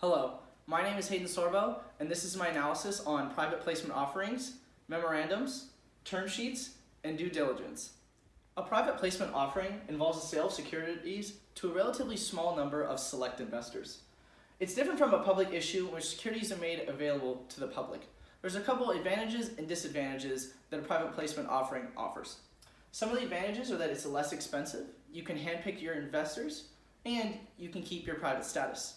Hello, my name is Hayden Sorbo, and this is my analysis on private placement offerings, memorandums, term sheets, and due diligence. A private placement offering involves the sale of securities to a relatively small number of select investors. It's different from a public issue in which securities are made available to the public. There's a couple advantages and disadvantages that a private placement offering offers. Some of the advantages are that it's less expensive, you can handpick your investors, and you can keep your private status.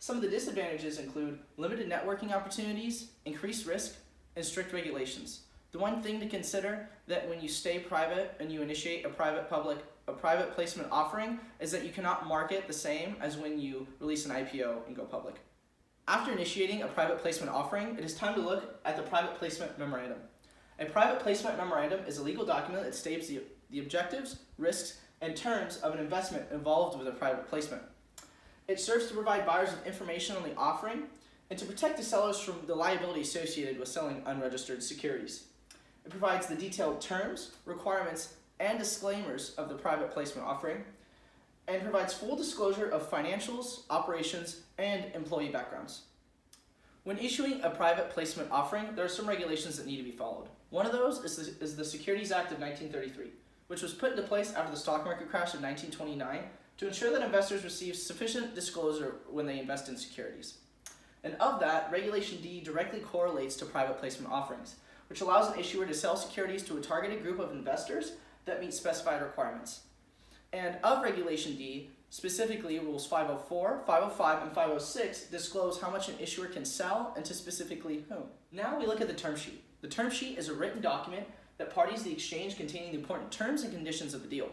Some of the disadvantages include limited networking opportunities, increased risk, and strict regulations. The one thing to consider that when you stay private and you initiate a private placement offering is that you cannot market the same as when you release an IPO and go public. After initiating a private placement offering, it is time to look at the private placement memorandum. A private placement memorandum is a legal document that states the objectives, risks, and terms of an investment involved with a private placement. It serves to provide buyers with information on the offering and to protect the sellers from the liability associated with selling unregistered securities. It provides the detailed terms, requirements, and disclaimers of the private placement offering and provides full disclosure of financials, operations, and employee backgrounds. When issuing a private placement offering, there are some regulations that need to be followed. One of those is the Securities Act of 1933, which was put into place after the stock market crash of 1929 to ensure that investors receive sufficient disclosure when they invest in securities. And of that, Regulation D directly correlates to private placement offerings, which allows an issuer to sell securities to a targeted group of investors that meet specified requirements. And of Regulation D, specifically Rules 504, 505, and 506 disclose how much an issuer can sell and to specifically whom. Now we look at the term sheet. The term sheet is a written document that parties the exchange containing the important terms and conditions of the deal.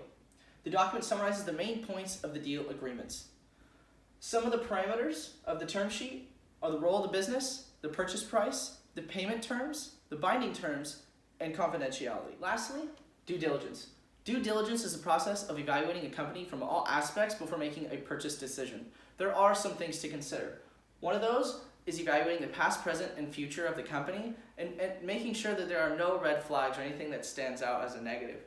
The document summarizes the main points of the deal agreements. Some of the parameters of the term sheet are the role of the business, the purchase price, the payment terms, the binding terms, and confidentiality. Lastly, due diligence. Due diligence is the process of evaluating a company from all aspects before making a purchase decision. There are some things to consider. One of those is evaluating the past, present, and future of the company and making sure that there are no red flags or anything that stands out as a negative.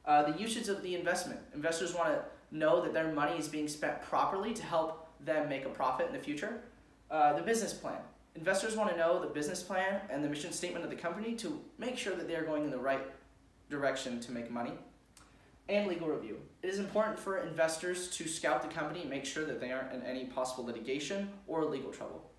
The usage of the investment. Investors want to know that their money is being spent properly to help them make a profit in the future. The business plan. Investors want to know the business plan and the mission statement of the company to make sure that they are going in the right direction to make money. And legal review. It is important for investors to scout the company and make sure that they aren't in any possible litigation or legal trouble.